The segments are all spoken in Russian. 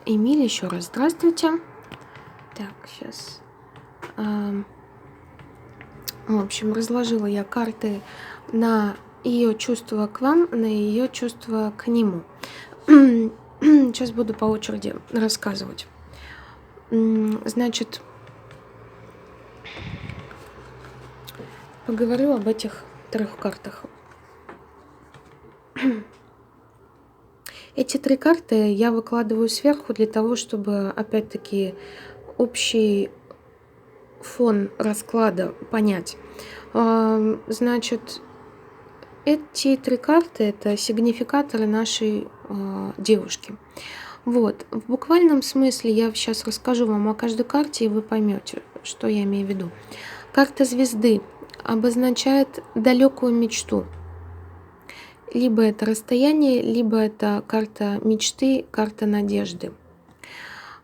Эмиль, еще раз здравствуйте. Так, сейчас. В общем, разложила я карты на ее чувства к вам, на ее чувства к нему. Сейчас буду по очереди рассказывать. Значит, поговорю об этих 3 картах. Эти 3 карты я выкладываю сверху для того, чтобы, опять-таки, общий фон расклада понять. Значит, эти 3 карты — это сигнификаторы нашей девушки. Вот. В буквальном смысле я сейчас расскажу вам о каждой карте, и вы поймете, что я имею в виду. Карта звезды обозначает далекую мечту. Либо это расстояние, либо это карта мечты, карта надежды.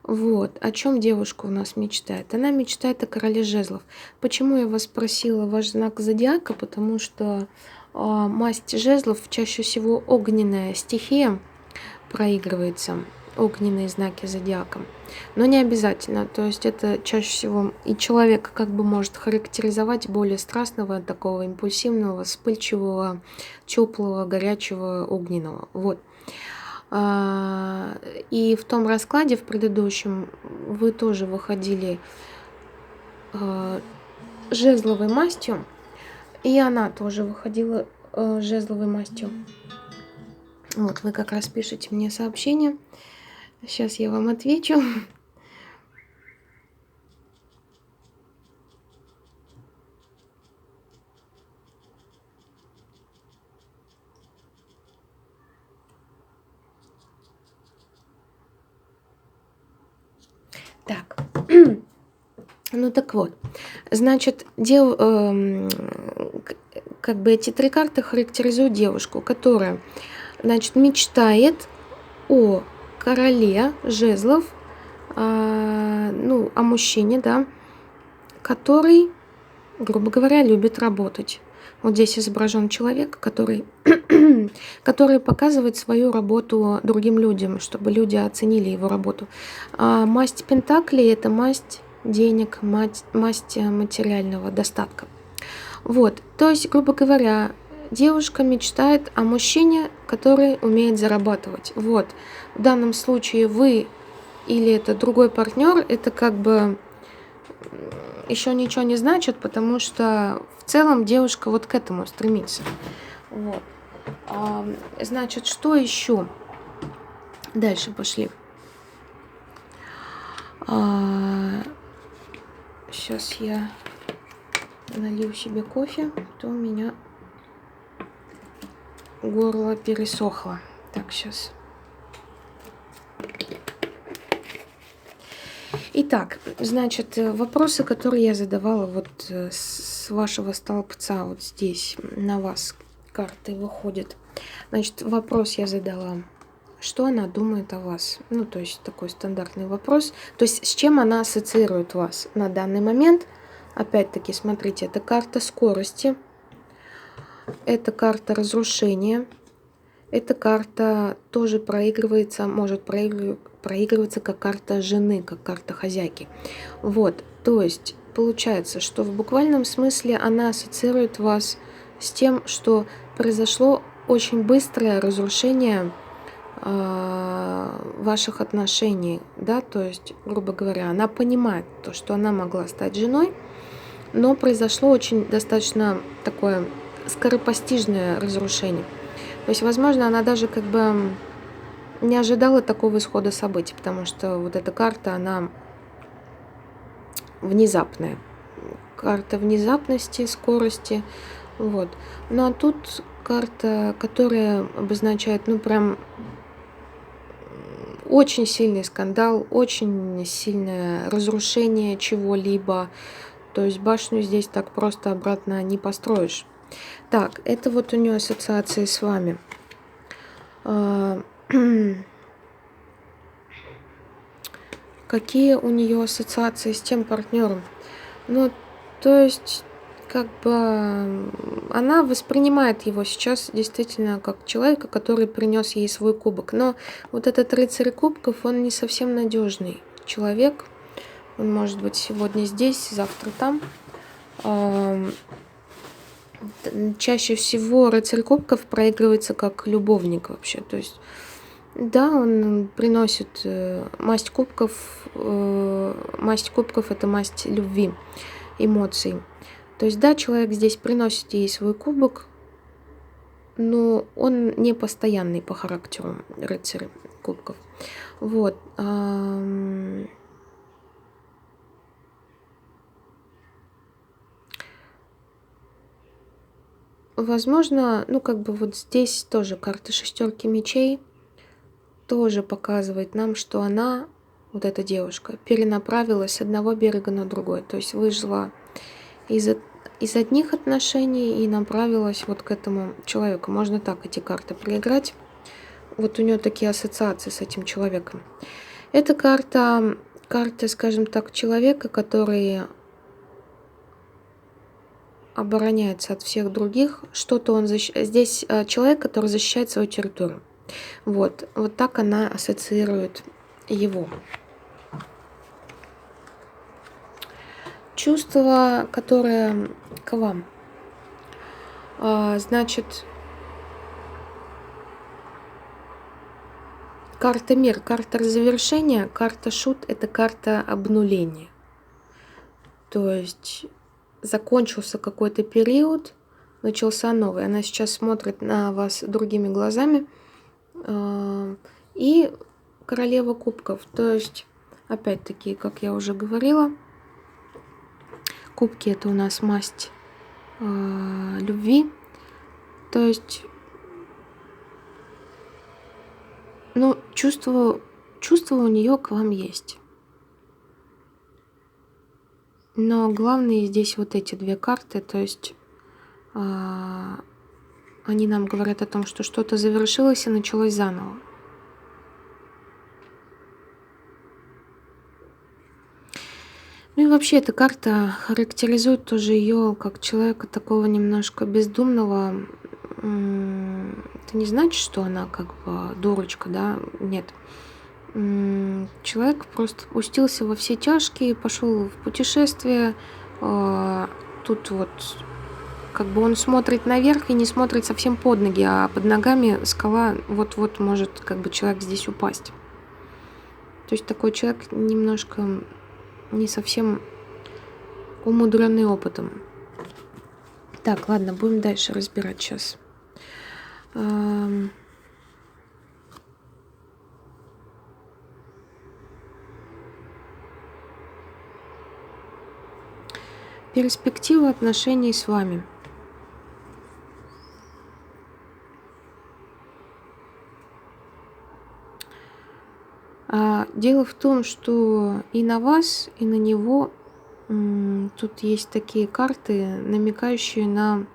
Вот. О чем девушка у нас мечтает? Она мечтает о короле жезлов. Почему я вас спросила ваш знак зодиака? Потому что масть жезлов чаще всего огненная стихия проигрывается, огненные знаки зодиака. Но не обязательно. То есть это чаще всего и человек как бы может характеризовать более страстного, такого импульсивного, вспыльчивого, теплого, горячего, огненного. Вот. И в том раскладе, в предыдущем, вы тоже выходили жезловой мастью, и она тоже выходила жезловой мастью. Вот, вы как раз пишете мне сообщение. Сейчас я вам отвечу. Так. Ну так вот, значит, как бы эти 3 карты характеризуют девушку, которая, значит, мечтает о короле жезлов, о мужчине, да, который, грубо говоря, любит работать. Вот здесь изображен человек, который показывает свою работу другим людям, чтобы люди оценили его работу. Масть пентаклей — это масть денег, масть материального достатка. Вот, то есть, грубо говоря, девушка мечтает о мужчине, который умеет зарабатывать. Вот, в данном случае вы или это другой партнер, это как бы еще ничего не значит, потому что в целом девушка вот к этому стремится. Вот. Значит, что еще? Дальше пошли. Сейчас я налью себе кофе, то у меня горло пересохло. Так, сейчас. Итак, значит, вопросы, которые я задавала вот с вашего столбца, вот здесь на вас карты выходят. Значит, вопрос я задала. Что она думает о вас? Ну, то есть такой стандартный вопрос. То есть с чем она ассоциирует вас на данный момент? Опять-таки, смотрите, это карта скорости, это карта разрушения, эта карта тоже проигрывается, может проигрываться как карта жены, как карта хозяйки. Вот, то есть получается, что в буквальном смысле она ассоциирует вас с тем, что произошло очень быстрое разрушение ваших отношений, да, то есть, грубо говоря, она понимает то, что она могла стать женой, но произошло очень достаточно такое скоропостижное разрушение. То есть, возможно, она даже как бы не ожидала такого исхода событий, потому что вот эта карта, она внезапная. Карта внезапности, скорости, вот. Ну, а тут карта, которая обозначает, прям очень сильный скандал, очень сильное разрушение чего-либо. То есть башню здесь так просто обратно не построишь. Так, это вот у нее ассоциации с вами. Какие у нее ассоциации с тем партнером? Ну, то есть, как бы она воспринимает его сейчас действительно как человека, который принес ей свой кубок. Но вот этот рыцарь кубков, он не совсем надежный человек. Он может быть сегодня здесь, завтра там. Чаще всего рыцарь кубков проигрывается как любовник вообще. То есть, да, он приносит масть кубков. Масть кубков – это масть любви, эмоций. То есть, да, человек здесь приносит ей свой кубок, но он не постоянный по характеру, рыцарь кубков. Вот. Возможно, ну как бы вот здесь тоже карта шестерки мечей тоже показывает нам, что она, вот эта девушка, перенаправилась с одного берега на другой. То есть выжила из одних отношений и направилась вот к этому человеку. Можно так эти карты проиграть. Вот у нее такие ассоциации с этим человеком. Это карта, скажем так, человека, который обороняется от всех других. Что-то он здесь человек, который защищает свою территорию. Вот так она ассоциирует его. Чувство, которое к вам. Значит, карта мир, карта завершения, карта шут – это карта обнуления. То есть закончился какой-то период, начался новый. Она сейчас смотрит на вас другими глазами. И королева кубков. То есть, опять-таки, как я уже говорила, кубки – это у нас масть любви. То есть, ну, чувство у нее к вам есть. Но главное здесь вот эти две карты, то есть они нам говорят о том, что что-то завершилось и началось заново. Ну и вообще эта карта характеризует тоже ее как человека такого немножко бездумного. Это не значит, что она как бы дурочка, да? Нет. Человек просто пустился во все тяжкие, пошел в путешествие. Тут вот как бы он смотрит наверх и не смотрит совсем под ноги, а под ногами скала вот-вот может как бы человек здесь упасть. То есть такой человек немножко не совсем умудренный опытом. Так, ладно, будем дальше разбирать сейчас. Перспектива отношений с вами. Дело в том, что и на вас, и на него тут есть такие карты, намекающие на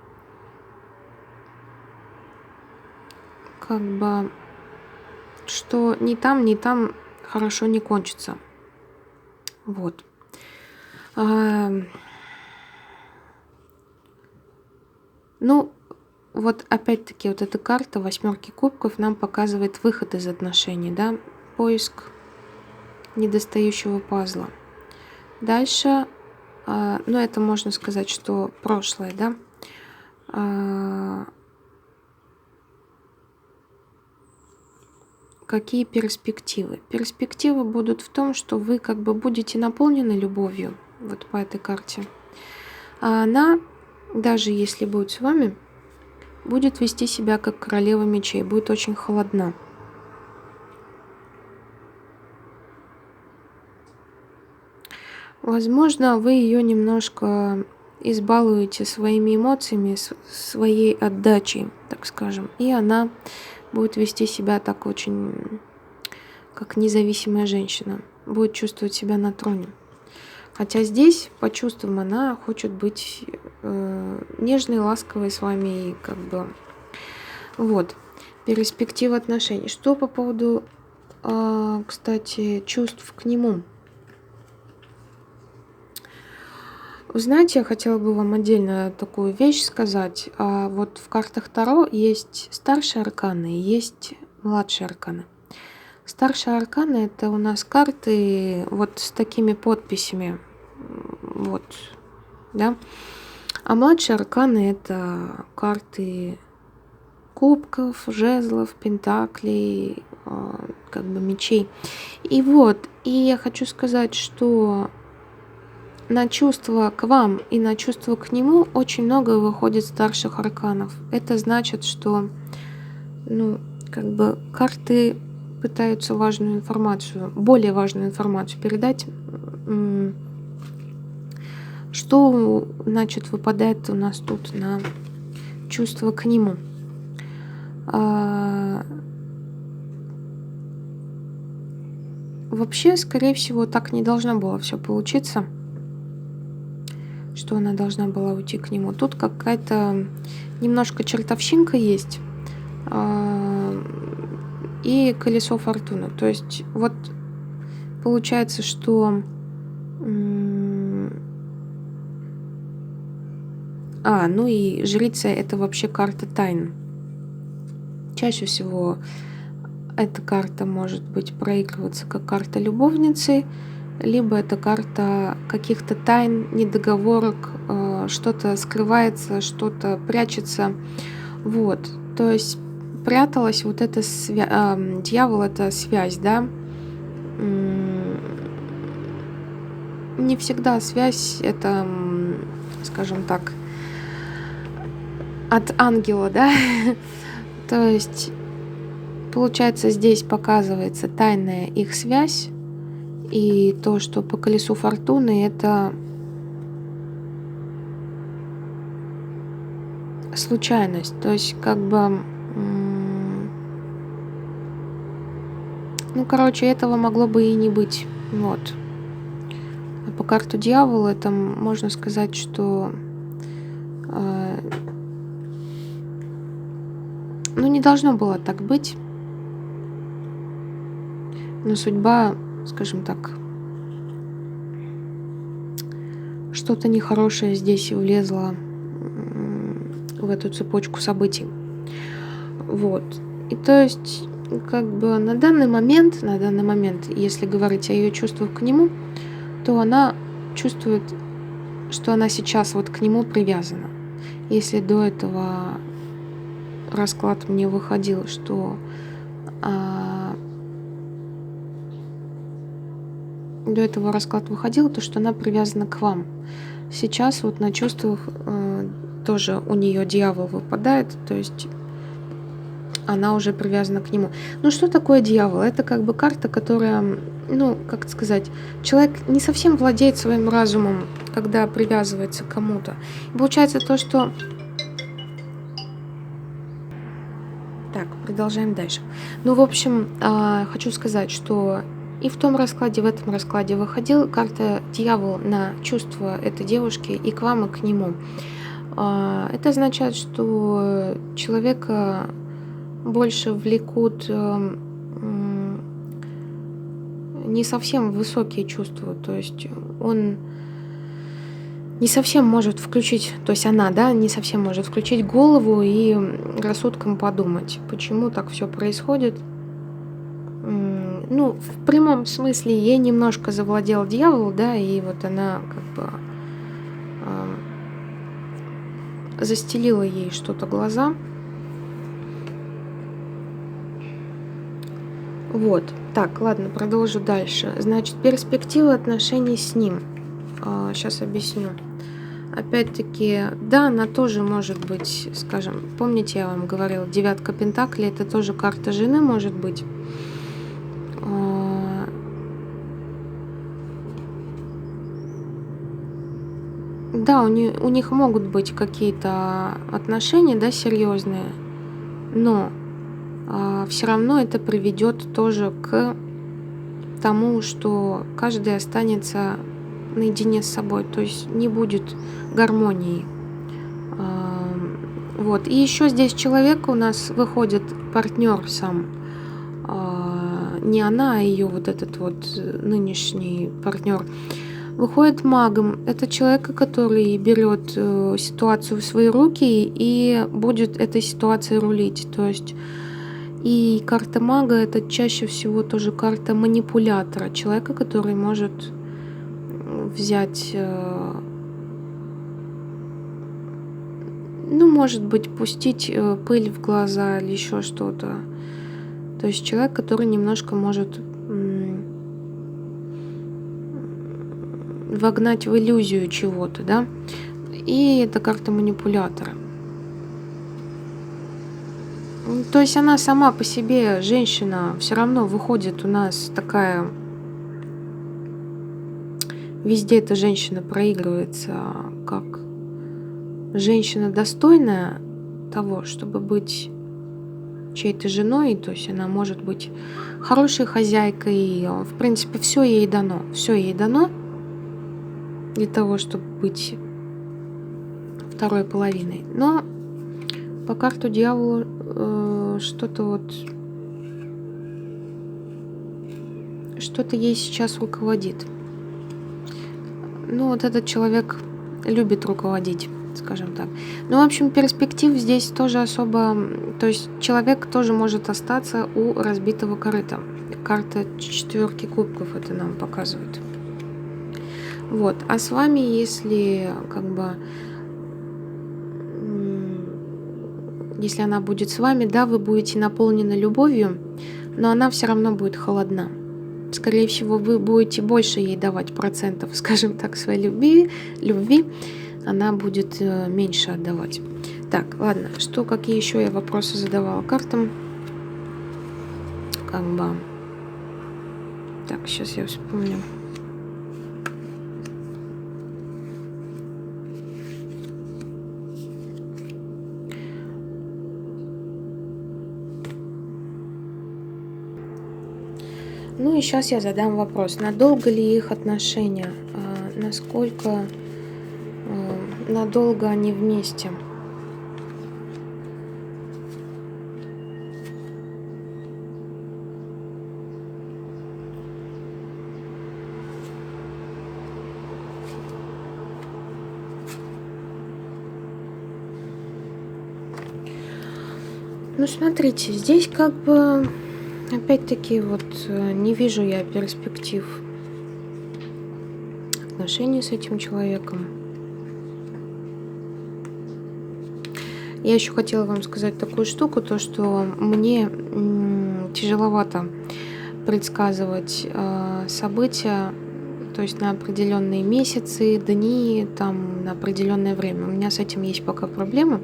как бы, что ни там хорошо не кончится. Вот. Ну, вот опять-таки вот эта карта восьмерки кубков нам показывает выход из отношений, да, поиск недостающего пазла. Дальше, ну это можно сказать, что прошлое, да. Какие перспективы? Перспективы будут в том, что вы как бы будете наполнены любовью, вот по этой карте. А она, даже если будет с вами, будет вести себя как королева мечей, будет очень холодна. Возможно, вы ее немножко избалуете своими эмоциями, своей отдачей, так скажем, и она будет вести себя так очень, как независимая женщина, будет чувствовать себя на троне. Хотя здесь, по чувствам, она хочет быть нежной, ласковой с вами и как бы... Вот, перспектива отношений. Что по поводу, кстати, чувств к нему? Вы знаете, я хотела бы вам отдельно такую вещь сказать. Вот в картах Таро есть старшие арканы и есть младшие арканы. Старшие арканы — это у нас карты вот с такими подписями, вот, да. А младшие арканы — это карты кубков, жезлов, пентаклей, как бы мечей. И я хочу сказать, что на чувства к вам и на чувства к нему очень много выходит старших арканов. Это значит, что, ну, как бы карты пытаются важную информацию, более важную информацию передать. Что, значит, выпадает у нас тут на чувство к нему? Вообще, скорее всего, так не должно было все получиться, что она должна была уйти к нему. Тут какая-то немножко чертовщинка есть, и колесо фортуны. То есть вот получается, что ну и жрица — это вообще карта тайн. Чаще всего эта карта может быть проигрываться как карта любовницы, либо это карта каких-то тайн, недоговорок, что-то скрывается, что-то прячется. Вот. То есть пряталась вот эта дьявол — это связь, да. Не всегда связь — это, скажем так, от ангела, да. То есть, получается, здесь показывается тайная их связь, и то, что по колесу фортуны — это случайность. То есть, как бы, этого могло бы и не быть. Вот. А по карту дьявола это можно сказать, что не должно было так быть. Но судьба, скажем так, что-то нехорошее здесь влезло в эту цепочку событий. Вот. И то есть, как бы на данный момент, если говорить о ее чувствах к нему, то она чувствует, что она сейчас вот к нему привязана. Если до этого расклад мне выходил, что то, что она привязана к вам. Сейчас вот на чувствах тоже у нее дьявол выпадает, то есть она уже привязана к нему. Ну что такое дьявол? Это как бы карта, которая, как сказать, человек не совсем владеет своим разумом, когда привязывается к кому-то. И получается то, что... Так, продолжаем дальше. В общем, хочу сказать, что и в том раскладе, в этом раскладе выходила карта дьявол на чувства этой девушки и к вам, и к нему. Это означает, что человека больше влекут не совсем высокие чувства, то есть он не совсем может включить, то есть она, да, не совсем может включить голову и рассудком подумать, почему так все происходит. В прямом смысле ей немножко завладел дьявол, да, и вот она как бы застелила ей что-то глаза. Вот. Так, ладно, продолжу дальше. Значит, перспективы отношений с ним. Сейчас объясню. Опять-таки, да, она тоже может быть, скажем, помните, я вам говорила, 9 пентаклей, это тоже карта жены может быть. Да, у них могут быть какие-то отношения, да, серьезные, но все равно это приведет тоже к тому, что каждый останется наедине с собой, то есть не будет гармонии. Вот. И еще здесь человек у нас выходит, партнер сам, не она, а ее вот этот вот нынешний партнер. Выходит магом. Это человек, который берет ситуацию в свои руки и будет этой ситуацией рулить. То есть и карта мага это чаще всего тоже карта манипулятора, человека, который может взять, ну, может быть, пустить пыль в глаза или еще что-то. То есть человек, который немножко может вогнать в иллюзию чего-то, да. И это карта манипулятора. То есть она сама по себе, женщина, все равно выходит у нас такая, везде эта женщина проигрывается как женщина достойная того, чтобы быть чьей-то женой, то есть она может быть хорошей хозяйкой, в принципе, все ей дано для того, чтобы быть второй половиной. Но по карту дьявола что-то ей сейчас руководит. Ну, вот этот человек любит руководить, скажем так. Ну, в общем, перспектив здесь тоже особо... То есть человек тоже может остаться у разбитого корыта. Карта 4 кубков это нам показывает. Вот. А с вами, если если она будет с вами, да, вы будете наполнены любовью, но она все равно будет холодна. Скорее всего, вы будете больше ей давать процентов, скажем так, своей любви, она будет меньше отдавать. Так, ладно, какие еще я вопросы задавала картам? Так, сейчас я вспомню. Ну и сейчас я задам вопрос, надолго ли их отношения, насколько надолго они вместе. Ну смотрите, здесь опять-таки не вижу я перспектив отношений с этим человеком. Я еще хотела вам сказать такую штуку, то что мне тяжеловато предсказывать события, то есть на определенные месяцы, дни, там, на определенное время. У меня с этим есть пока проблемы.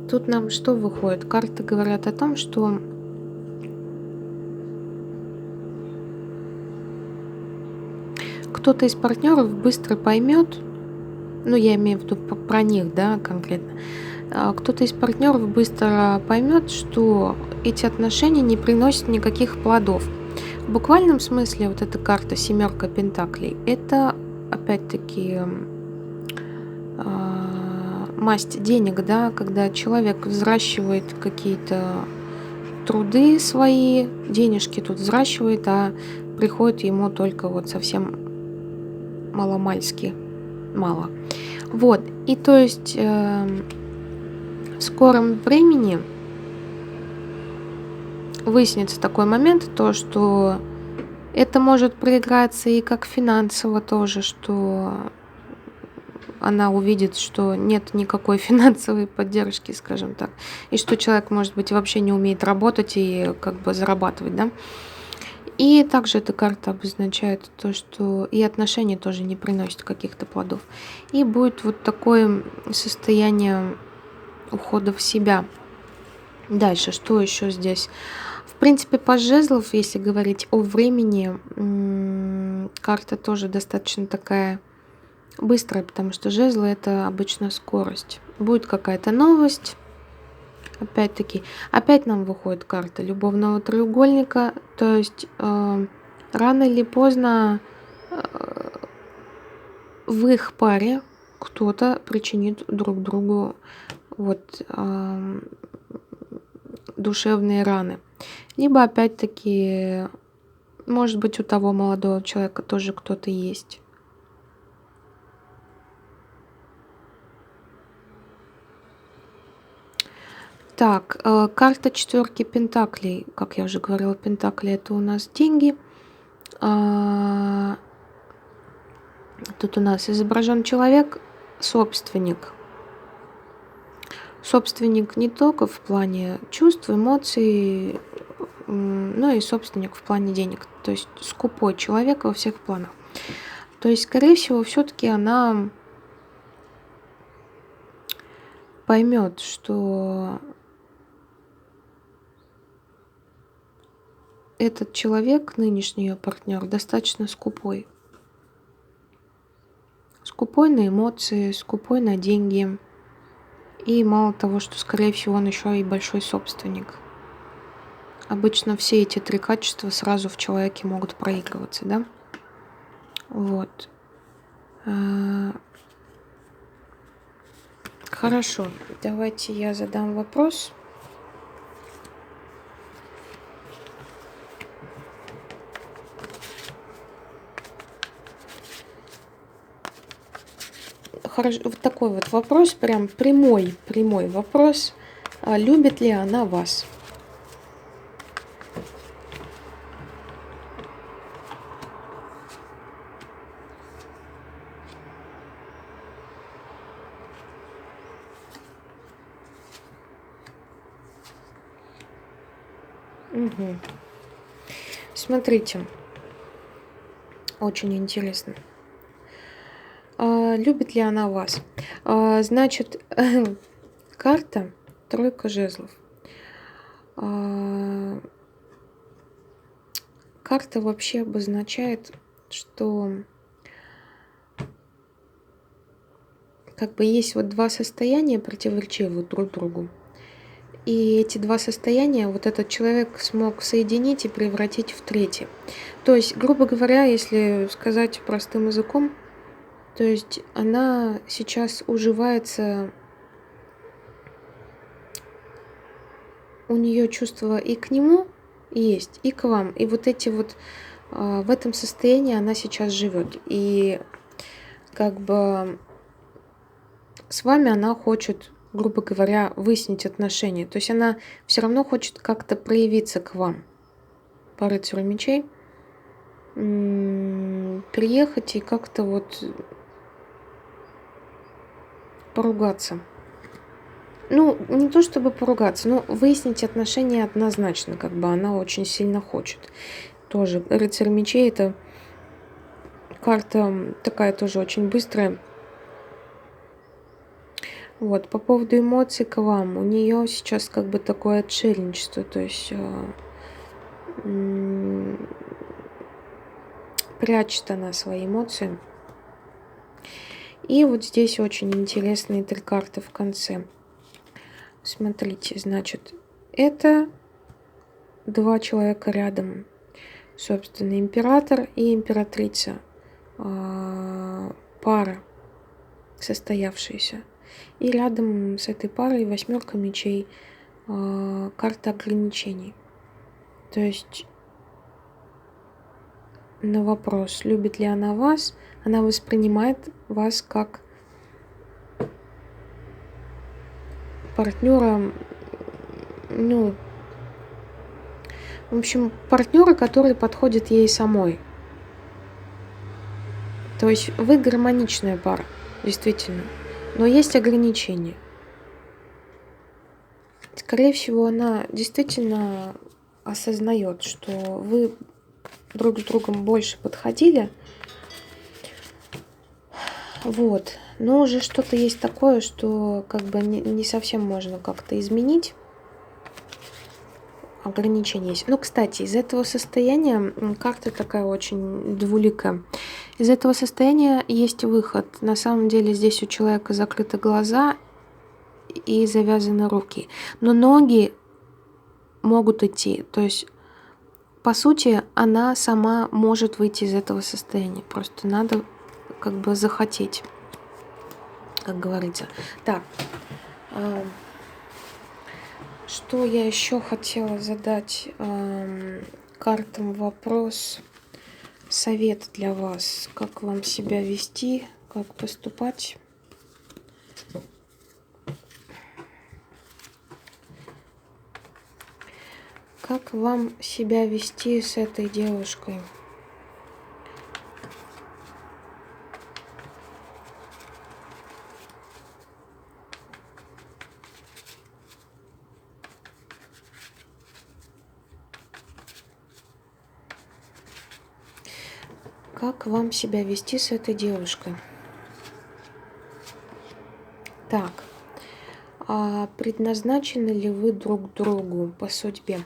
Тут нам что выходит? Карты говорят о том, что кто-то из партнеров быстро поймет, ну я имею в виду про них, да, конкретно, кто-то из партнеров быстро поймет, что эти отношения не приносят никаких плодов. В буквальном смысле вот эта карта 7 пентаклей, это опять-таки масть денег, да, когда человек взращивает какие-то труды свои, денежки тут взращивает, а приходит ему только совсем маломальски мало. Вот, и то есть в скором времени выяснится такой момент, то что это может проиграться и как финансово тоже, что она увидит, что нет никакой финансовой поддержки, скажем так, и что человек, может быть, вообще не умеет работать и зарабатывать, да. И также эта карта обозначает то, что и отношения тоже не приносят каких-то плодов. И будет такое состояние ухода в себя. Дальше, что еще здесь? В принципе, по жезлов, если говорить о времени, карта тоже достаточно такая быстрая, потому что жезлы это обычно скорость. Будет какая-то новость. Опять-таки, опять нам выходит карта любовного треугольника, то есть рано или поздно в их паре кто-то причинит друг другу душевные раны. Либо опять-таки Может быть, у того молодого человека тоже кто-то есть. Так, карта четверки пентаклей. Как я уже говорила, пентакли это у нас деньги. А, Тут у нас изображен человек, собственник. Собственник не только в плане чувств, эмоций, но и собственник в плане денег. То есть скупой человек во всех планах. То есть, скорее всего, все-таки она поймет, что этот человек, нынешний ее партнер, достаточно скупой. Скупой на эмоции, скупой на деньги. И мало того, что, скорее всего, он еще и большой собственник. Обычно все эти три качества сразу в человеке могут проигрываться, да? Вот. Хорошо, давайте я задам вопрос. Хорошо, вот такой вот вопрос, прям прямой вопрос. Любит ли она вас? Угу. Смотрите, очень интересно. Любит ли она вас? Значит, карта тройка жезлов. Карта вообще обозначает, что как бы есть вот два состояния противоречивых друг другу. И эти два состояния вот этот человек смог соединить и превратить в третье. То есть, грубо говоря, если сказать простым языком, то есть она сейчас уживается, у нее чувства и к нему есть, и к вам. И вот эти вот в этом состоянии она сейчас живет. И как бы с вами она хочет, грубо говоря, выяснить отношения. То есть она все равно хочет как-то проявиться к вам. По рыцарю мечей. Приехать и как-то вот поругаться. Ну, не то чтобы поругаться, но выяснить отношения однозначно, как бы она очень сильно хочет. Тоже рыцарь мечей — это карта такая тоже очень быстрая. Вот, по поводу эмоций к вам. У нее сейчас как бы такое отшельничество, то есть прячет она свои эмоции. И вот здесь очень интересные три карты в конце. Смотрите, значит, это два человека рядом. Собственно, император и императрица. Пара состоявшаяся. И рядом с этой парой восьмерка мечей. Карта ограничений. То есть на вопрос, любит ли она вас, она воспринимает вас как партнера, ну, в общем, партнера, который подходит ей самой. То есть вы гармоничная пара, действительно. Но есть ограничения. Скорее всего, она действительно осознает, что вы друг с другом больше подходили. Вот. Но уже что-то есть такое, что как бы не совсем можно как-то изменить. Ограничения есть. Ну, кстати, из этого состояния карта такая очень двуликая. Из этого состояния есть выход. На самом деле здесь у человека закрыты глаза и завязаны руки. Но ноги могут идти. То есть, по сути, она сама может выйти из этого состояния. Просто надо как бы захотеть, как говорится. Так. Что я еще хотела задать? картам вопрос, совет для вас, как вам себя вести, как поступать. Как вам себя вести с этой девушкой? Как вам себя вести с этой девушкой? Так, а предназначены ли вы друг другу по судьбе?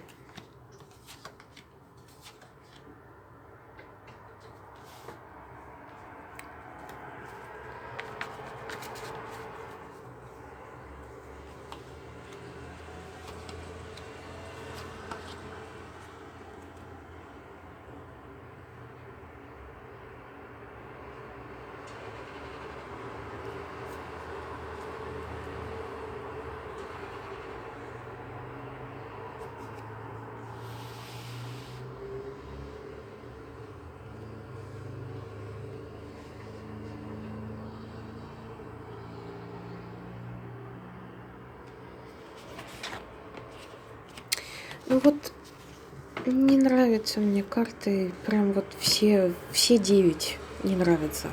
Ну вот не нравятся мне карты, прям вот все 9 не нравятся.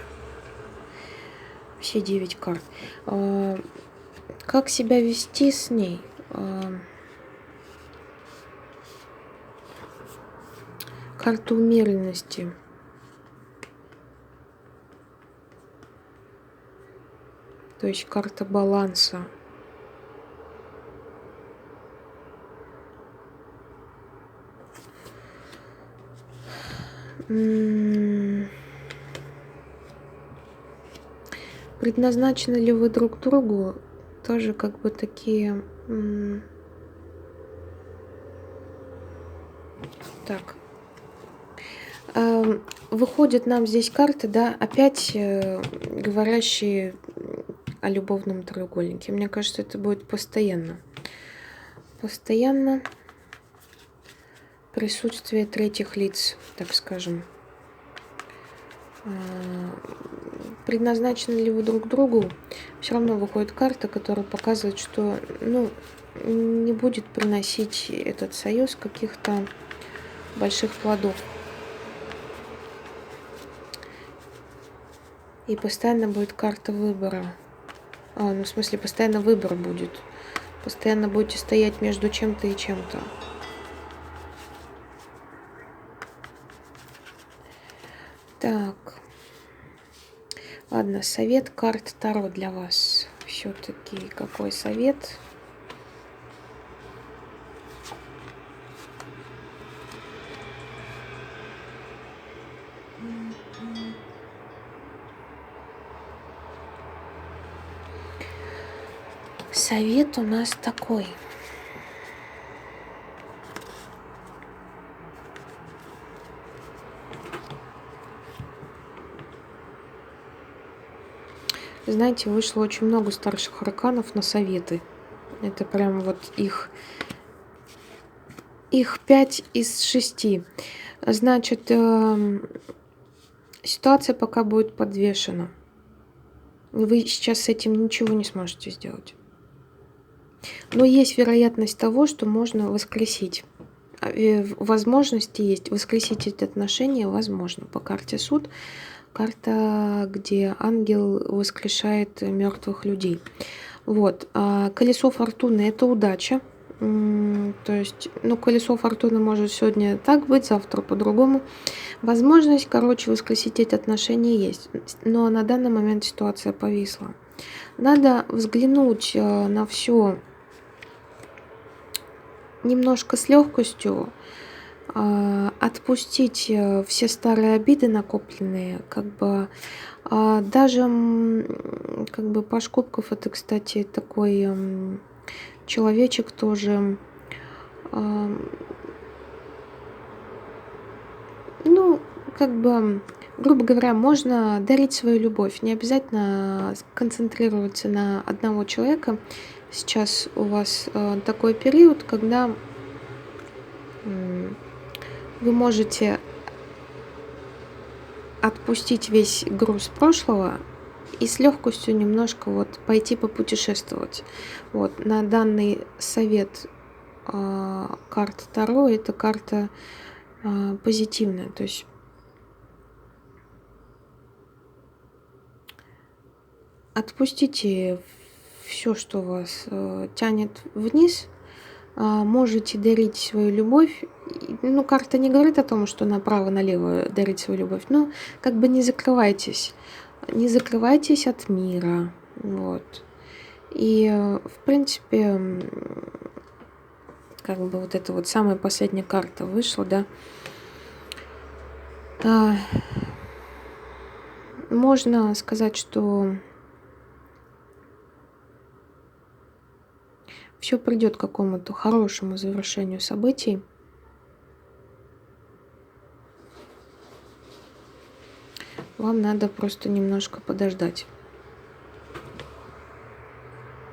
Все 9 карт. Как себя вести с ней? Карта умеренности. То есть карта баланса. Предназначены ли вы друг другу? Тоже как бы такие... Так. Выходят нам здесь карты, да, опять говорящие о любовном треугольнике. Мне кажется, это будет постоянно. Постоянно присутствие третьих лиц, так скажем. Предназначены ли вы друг другу? Все равно выходит карта, которая показывает, что не будет приносить этот союз каких-то больших плодов. И постоянно будет карта выбора. В смысле, постоянно выбор будет. Постоянно будете стоять между чем-то и чем-то. Так. Ладно, совет карт Таро для вас. Все-таки какой совет? Совет у нас такой. Знаете, вышло очень много старших арканов на советы. Это прям вот их 5 из 6. Значит, ситуация пока будет подвешена. Вы сейчас с этим ничего не сможете сделать. Но есть вероятность того, что можно воскресить. Возможности есть. Воскресить эти отношения возможно. По карте суд. Карта, где ангел воскрешает мертвых людей. Вот. Колесо фортуны – это удача. То есть, колесо фортуны может сегодня так быть, завтра по-другому. Возможность, воскресить эти отношения есть. Но на данный момент ситуация повисла. Надо взглянуть на все немножко с легкостью, отпустить все старые обиды накопленные, даже Паш Кубков, это, кстати, такой человечек тоже, грубо говоря, можно дарить свою любовь, не обязательно концентрироваться на одного человека. Сейчас у вас такой период, когда вы можете отпустить весь груз прошлого и с легкостью немножко вот пойти попутешествовать. Вот на данный совет карт Таро это карта позитивная, то есть отпустите все, что вас тянет вниз, можете дарить свою любовь. Ну, карта не говорит о том, что направо-налево дарить свою любовь, но как бы не закрывайтесь от мира, вот. И, в принципе, как бы вот эта вот самая последняя карта вышла, да. Можно сказать, что все придет к какому-то хорошему завершению событий. Вам надо просто немножко подождать.